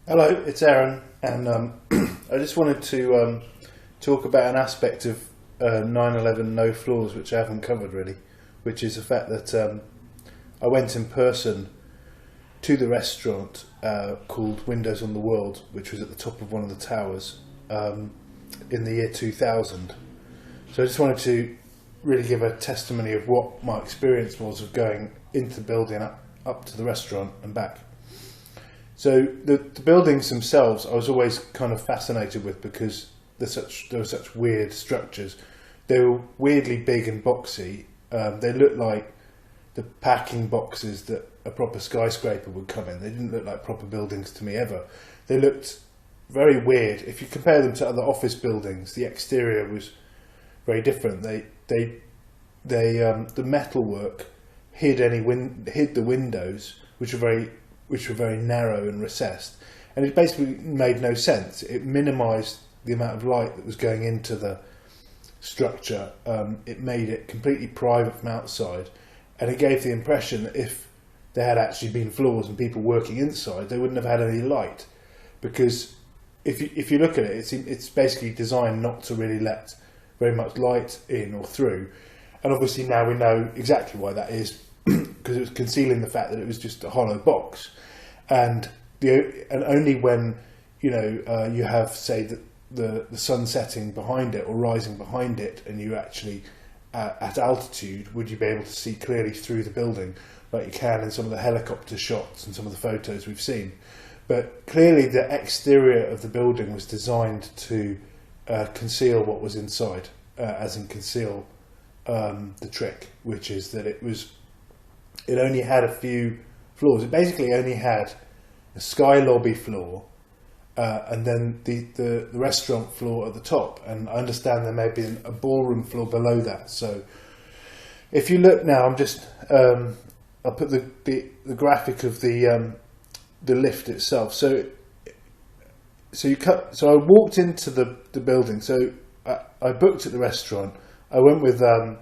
Hello, it's Aaron, and I just wanted to talk about an aspect of 9/11 No Flaws which I haven't covered really, which is the fact that I went in person to the restaurant called Windows on the World, which was at the top of one of the towers in the year 2000. So I just wanted to really give a testimony of what my experience was of going into the building up to the restaurant and back. So the buildings themselves, I was always kind of fascinated with because they were such weird structures. They were weirdly big and boxy. They looked like the packing boxes that a proper skyscraper would come in. They didn't look like proper buildings to me ever. They looked very weird. If you compare them to other office buildings, the exterior was very different. The metalwork hid the windows, which were very narrow and recessed, and it basically made no sense. It minimised the amount of light that was going into the structure. It made it completely private from outside, and it gave the impression that if there had actually been floors and people working inside, they wouldn't have had any light, because if you look at it, it's basically designed not to really let very much light in or through. And obviously now we know exactly why that is, because it was concealing the fact that it was just a hollow box, and only when you have, say, the sun setting behind it or rising behind it, and you actually at altitude, would you be able to see clearly through the building, like you can in some of the helicopter shots and some of the photos we've seen. But clearly the exterior of the building was designed to conceal what was inside, as in conceal the trick, which is that it only had a few floors. It basically only had a sky lobby floor, and then the restaurant floor at the top. And I understand there may be a ballroom floor below that. So if you look now, I'll put the graphic of the lift itself. So I walked into the building. So I booked at the restaurant. I went with a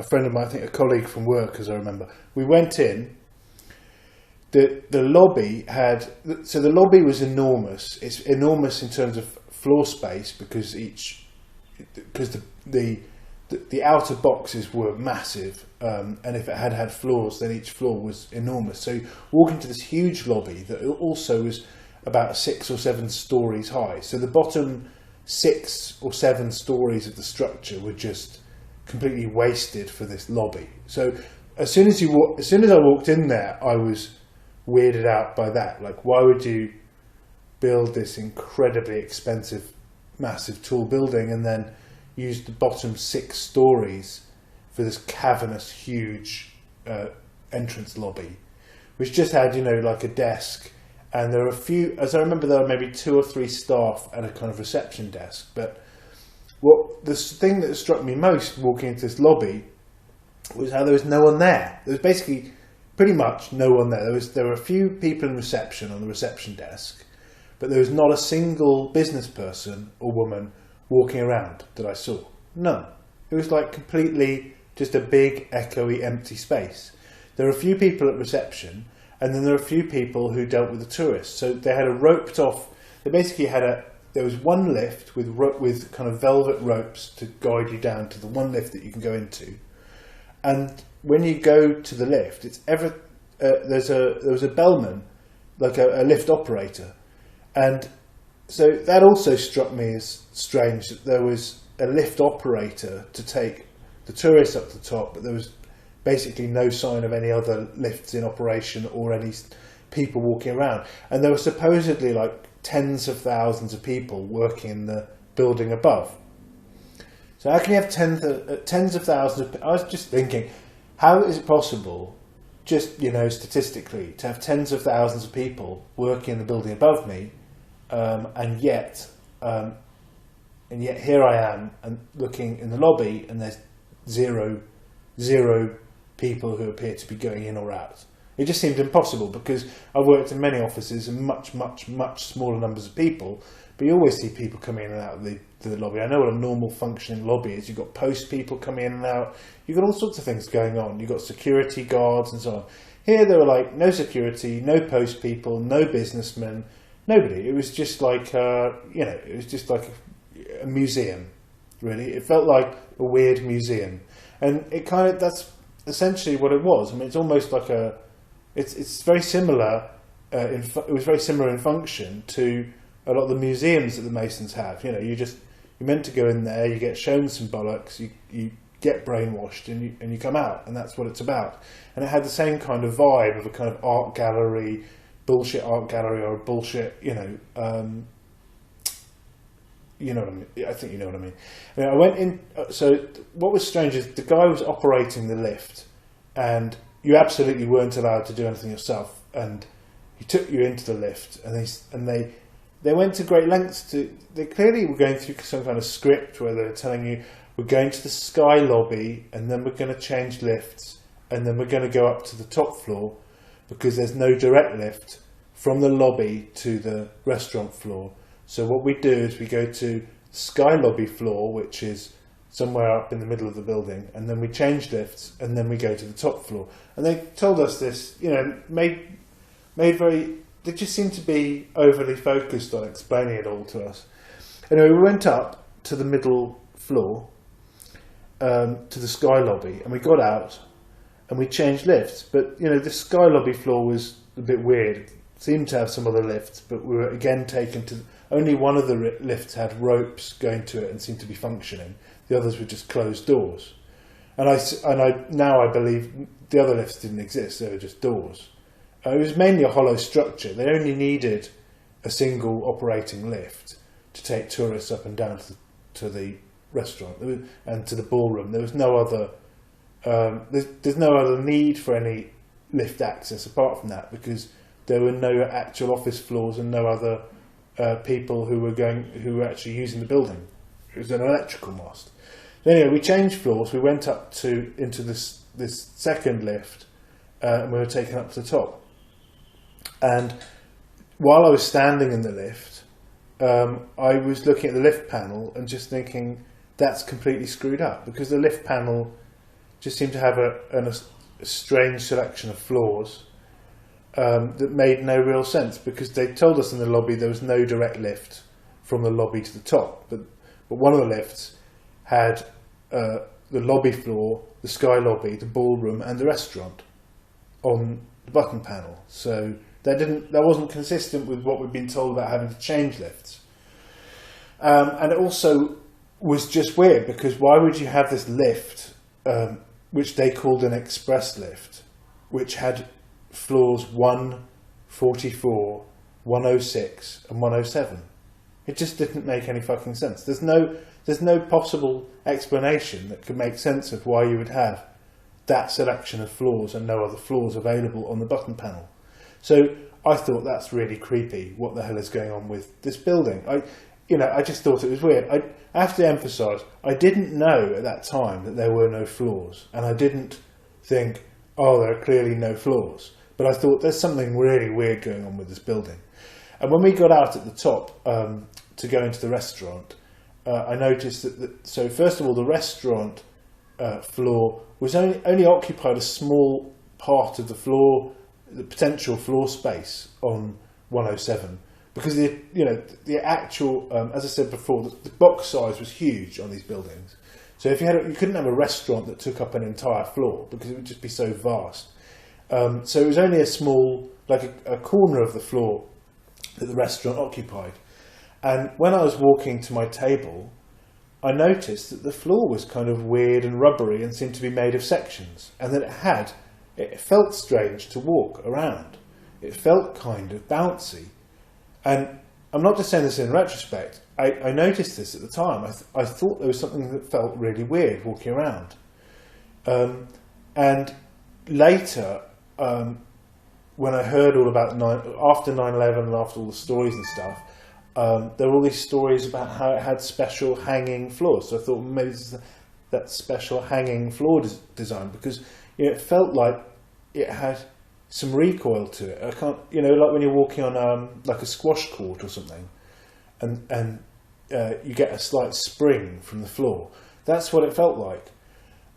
friend of mine, I think a colleague from work, as I remember. We went in. The lobby the lobby was enormous. It's enormous in terms of floor space because the outer boxes were massive, and if it had floors, then each floor was enormous. So you walk into this huge lobby that also was about 6 or 7 stories high. So the bottom 6 or 7 stories of the structure were just completely wasted for this lobby. So as soon as I walked in there, I was weirded out by that. Like, why would you build this incredibly expensive, massive, tall building and then use the bottom 6 stories for this cavernous, huge entrance lobby, which just had, like a desk. And there were a few, as I remember, there were maybe 2 or 3 staff at a kind of reception desk. But the thing that struck me most walking into this lobby was how there was no one there. There was basically pretty much no one there. There were a few people in reception on the reception desk, but there was not a single business person or woman walking around that I saw. None. It was like completely just a big, echoey, empty space. There were a few people at reception, and then there were a few people who dealt with the tourists. So they had there was one lift with kind of velvet ropes to guide you down to the one lift that you can go into. And when you go to the lift, there was a bellman, like a lift operator. And so that also struck me as strange, that there was a lift operator to take the tourists up to the top, but there was basically no sign of any other lifts in operation or any people walking around. And there were supposedly like tens of thousands of people working in the building above. So how can you have tens of thousands of people? I was just thinking, how is it possible, just statistically, to have tens of thousands of people working in the building above me, and yet here I am and looking in the lobby, and there's zero people who appear to be going in or out. It just seemed impossible, because I've worked in many offices and much, much, much smaller numbers of people, but you always see people coming in and out of the lobby. I know what a normal functioning lobby is. You've got post people coming in and out. You've got all sorts of things going on. You've got security guards and so on. Here there were like no security, no post people, no businessmen, nobody. It was just like, it was just like a museum, really. It felt like a weird museum. And that's essentially what it was. I mean, it's almost like it's very similar, it was very similar in function to a lot of the museums that the Masons have. You're meant to go in there, you get shown some bollocks, you get brainwashed and you come out, and that's what it's about. And it had the same kind of vibe of a kind of art gallery, bullshit art gallery, or a bullshit, you know what I mean. I think you know what I mean. I went in. So what was strange is the guy was operating the lift, and you absolutely weren't allowed to do anything yourself. And he took you into the lift, and they went to great lengths to. They clearly were going through some kind of script where they were telling you, we're going to the sky lobby, and then we're going to change lifts, and then we're going to go up to the top floor, because there's no direct lift from the lobby to the restaurant floor. So what we do is we go to sky lobby floor, which is somewhere up in the middle of the building, and then we change lifts, and then we go to the top floor. And they told us this, made very. They just seemed to be overly focused on explaining it all to us. Anyway, we went up to the middle floor, to the sky lobby, and we got out, and we changed lifts. But the sky lobby floor was a bit weird. It seemed to have some other lifts, but we were again taken to. Only one of the lifts had ropes going to it and seemed to be functioning. The others were just closed doors. And I believe the other lifts didn't exist. They were just doors. It was mainly a hollow structure. They only needed a single operating lift to take tourists up and down to the restaurant and to the ballroom. There was no other. There's no other need for any lift access apart from that, because there were no actual office floors and no other people who were actually using the building. It was an electrical mast. Anyway, we changed floors. We went up into this second lift, and we were taken up to the top. And while I was standing in the lift, I was looking at the lift panel and just thinking, that's completely screwed up, because the lift panel just seemed to have a strange selection of floors that made no real sense, because they told us in the lobby there was no direct lift from the lobby to the top, but one of the lifts had the lobby floor, the sky lobby, the ballroom, and the restaurant on the button panel. So that wasn't consistent with what we'd been told about having to change lifts. And it also was just weird, because why would you have this lift, which they called an express lift, which had floors 144, 106 and 107. It just didn't make any fucking sense. There's no possible explanation that could make sense of why you would have that selection of floors and no other floors available on the button panel. So I thought, that's really creepy. What the hell is going on with this building? I just thought it was weird. I have to emphasise, I didn't know at that time that there were no floors, and I didn't think, oh, there are clearly no floors. But I thought, there's something really weird going on with this building. And when we got out at the top to go into the restaurant, I noticed that so first of all, the restaurant floor was only occupied a small part of the floor, the potential floor space on 107, because the actual, as I said before, the box size was huge on these buildings. So if you couldn't have a restaurant that took up an entire floor, because it would just be so vast. So it was only a small, like a corner of the floor that the restaurant occupied. And when I was walking to my table, I noticed that the floor was kind of weird and rubbery and seemed to be made of sections, and that it felt strange to walk around. It felt kind of bouncy. And I'm not just saying this in retrospect. I noticed this at the time. I thought there was something that felt really weird walking around. And later, when I heard all about after 9/11 and after all the stories and stuff, there were all these stories about how it had special hanging floors. So I thought maybe this is that special hanging floor design, because it felt like it had some recoil to it. I can't, like when you're walking on like a squash court or something, and you get a slight spring from the floor. That's what it felt like.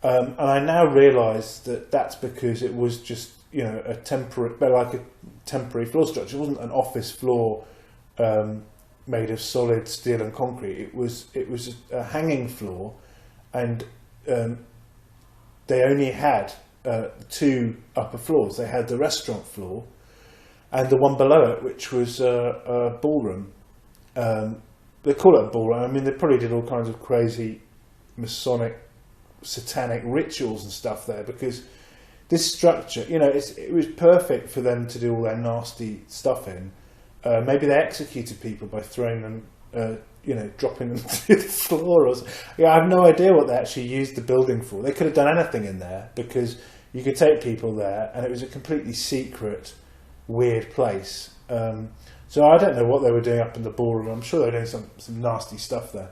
And I now realise that that's because it was just, a temporary floor structure. It wasn't an office floor made of solid steel and concrete. It was a hanging floor, and they only had 2 upper floors. They had the restaurant floor and the one below it, which was a ballroom. They call it a ballroom. I mean, they probably did all kinds of crazy Masonic, satanic rituals and stuff there, because this structure, it was perfect for them to do all their nasty stuff in. Maybe they executed people by throwing them, dropping them to the floor. I have no idea what they actually used the building for. They could have done anything in there, because you could take people there, and it was a completely secret, weird place. So I don't know what they were doing up in the ballroom. I'm sure they were doing some nasty stuff there.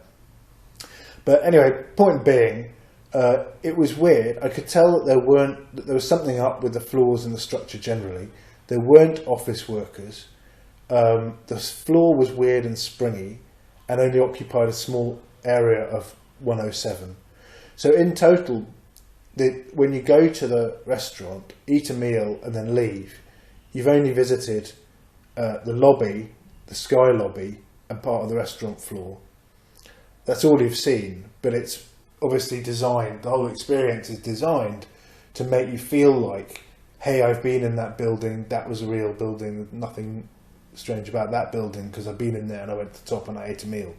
But anyway, point being, it was weird. I could tell that there was something up with the floors and the structure generally. There weren't office workers. The floor was weird and springy, and only occupied a small area of 107. So in total, when you go to the restaurant, eat a meal and then leave, you've only visited the lobby, the sky lobby, and part of the restaurant floor. That's all you've seen, but it's obviously designed, the whole experience is designed to make you feel like, hey, I've been in that building, that was a real building, nothing strange about that building, because I've been in there and I went to the top and I ate a meal.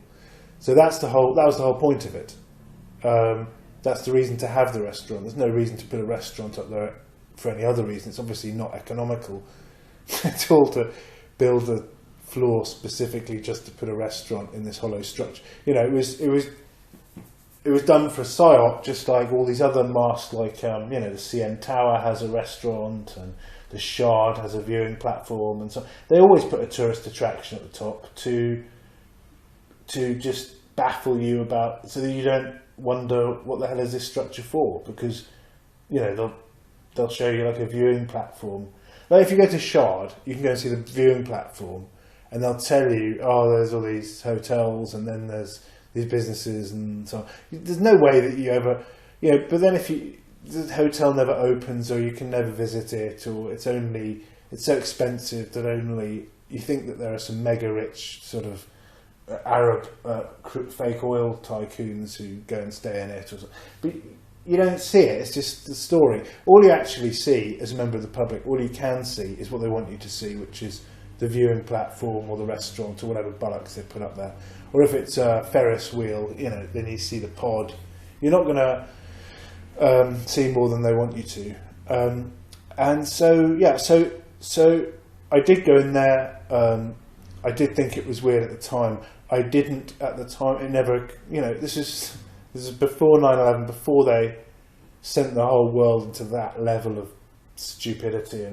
So that was the whole point of it. That's the reason to have the restaurant. There's no reason to put a restaurant up there for any other reason. It's obviously not economical at all to build a floor specifically just to put a restaurant in this hollow structure. It was done for a psyop, just like all these other masks, like the CN Tower has a restaurant, and the Shard has a viewing platform, and so they always put a tourist attraction at the top to just baffle you about, so that you don't wonder what the hell is this structure for, because they'll show you like a viewing platform. Like if you go to Shard, you can go and see the viewing platform, and they'll tell you, there's all these hotels, and then there's these businesses, and so on. There's no way that you ever, but then if the hotel never opens, or you can never visit it, or it's so expensive that only you think that there are some mega rich sort of Arab fake oil tycoons who go and stay in it, or something. But you don't see it. It's just the story. All you actually see as a member of the public, all you can see is what they want you to see, which is the viewing platform or the restaurant or whatever bollocks they put up there. Or if it's a Ferris wheel, then you see the pod. You're not going to see more than they want you to. And so I did go in there. I did think it was weird at the time. I didn't at the time. It never, this is before 9/11, before they sent the whole world into that level of stupidity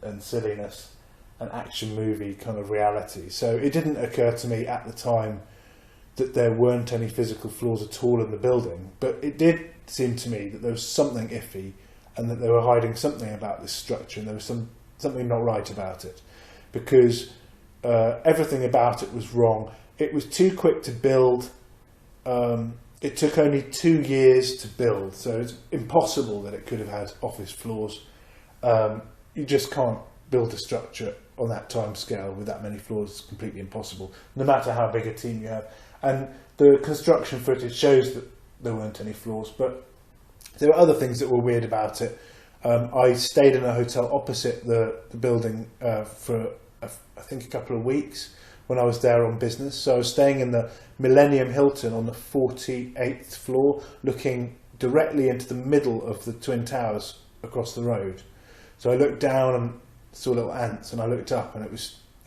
and silliness and action movie kind of reality. So it didn't occur to me at the time that there weren't any physical flaws at all in the building. But it did seem to me that there was something iffy, and that they were hiding something about this structure, and there was something not right about it, because everything about it was wrong. It was too quick to build. It took only 2 years to build, so it's impossible that it could have had office floors. You just can't build a structure on that time scale with that many floors. It's completely impossible, no matter how big a team you have. And the construction footage shows that there weren't any floors, but there were other things that were weird about it. I stayed in a hotel opposite the building for I think a couple of weeks when I was there on business. So I was staying in the Millennium Hilton on the 48th floor, looking directly into the middle of the Twin Towers across the road. So I looked down and saw little ants, and I looked up, and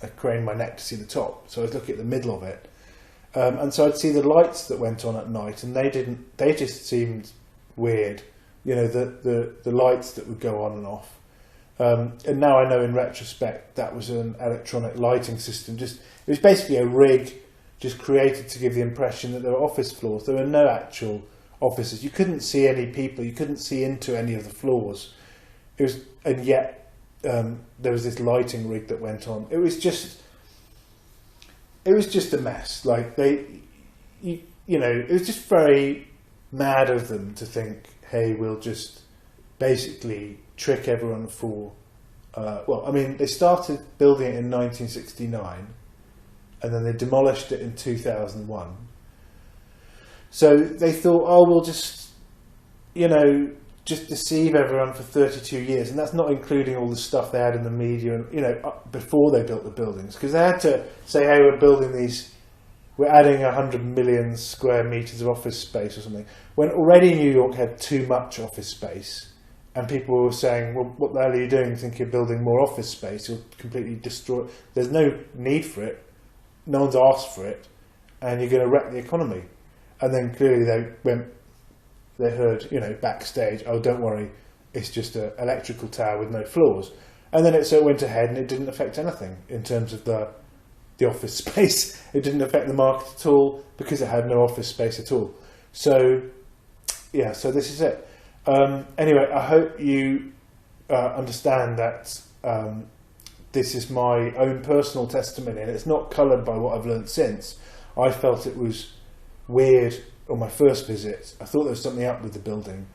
I craned my neck to see the top. So I was looking at the middle of it. And so I'd see the lights that went on at night, and they just seemed weird. The lights that would go on and off. And now I know in retrospect that was an electronic lighting system. It was basically a rig just created to give the impression that there were office floors. There were no actual offices. You couldn't see any people. You couldn't see into any of the floors. And yet there was this lighting rig that went on. It was just it was just a mess. Like it was just very mad of them to think, hey, we'll just basically trick everyone for. They started building it in 1969, and then they demolished it in 2001. So they thought, we'll just deceive everyone for 32 years, and that's not including all the stuff they had in the media, and before they built the buildings, because they had to say, hey, we're adding 100 million square meters of office space or something, when already New York had too much office space. And people were saying, well, what the hell are you doing? You think you're building more office space? You'll completely destroy. There's no need for it. No one's asked for it. And you're going to wreck the economy. And then clearly they heard, backstage, oh, don't worry, it's just an electrical tower with no floors. And then it went ahead and it didn't affect anything in terms of the office space. It didn't affect the market at all because it had no office space at all. So this is it. Anyway, I hope you understand that this is my own personal testimony, and it's not coloured by what I've learned since. I felt it was weird on my first visit. I thought there was something up with the building,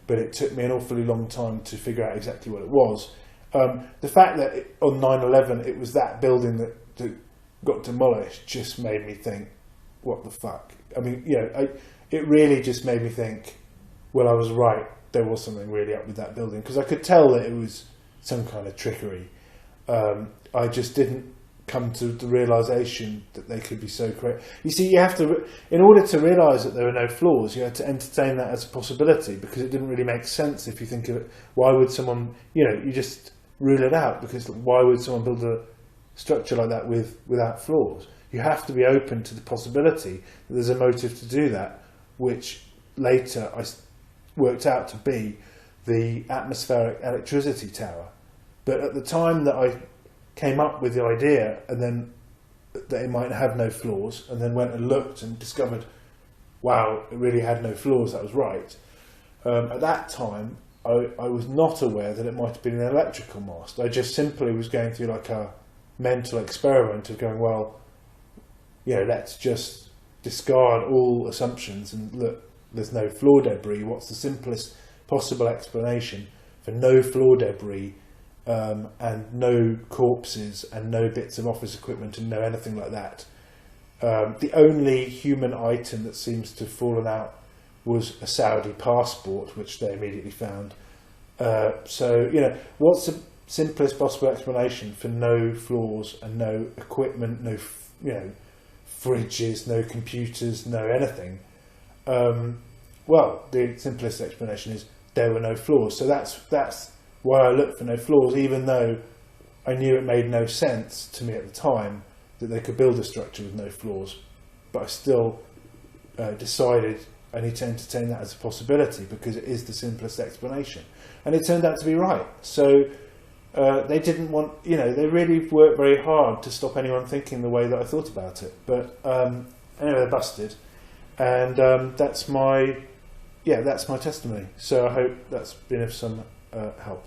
but it took me an awfully long time to figure out exactly what it was. The fact that on 9/11 it was that building that got demolished just made me think, what the fuck? I mean, it really just made me think, well, I was right. There was something really up with that building, because I could tell that it was some kind of trickery. I just didn't come to the realisation that they could be so correct. You see, you have to, in order to realise that there are no flaws, you had to entertain that as a possibility, because it didn't really make sense if you think of it. Why would someone, you just rule it out, because why would someone build a structure like that without flaws? You have to be open to the possibility that there's a motive to do that, which later I worked out to be the atmospheric electricity tower. But at the time that I came up with the idea, and then that it might have no flaws, and then went and looked and discovered, wow, it really had no flaws, that was right. At that time, I was not aware that it might have been an electrical mast. I just simply was going through like a mental experiment of going, well, let's just discard all assumptions and look, there's no floor debris. What's the simplest possible explanation for no floor debris and no corpses and no bits of office equipment and no anything like that? The only human item that seems to have fallen out was a Saudi passport, which they immediately found. What's the simplest possible explanation for no floors and no equipment, no fridges, no computers, no anything? The simplest explanation is there were no flaws. So that's why I looked for no flaws, even though I knew it made no sense to me at the time that they could build a structure with no flaws. But I still decided I need to entertain that as a possibility, because it is the simplest explanation. And it turned out to be right. So they didn't want, they really worked very hard to stop anyone thinking the way that I thought about it. But anyway, they're busted. And that's my testimony. So I hope that's been of some help.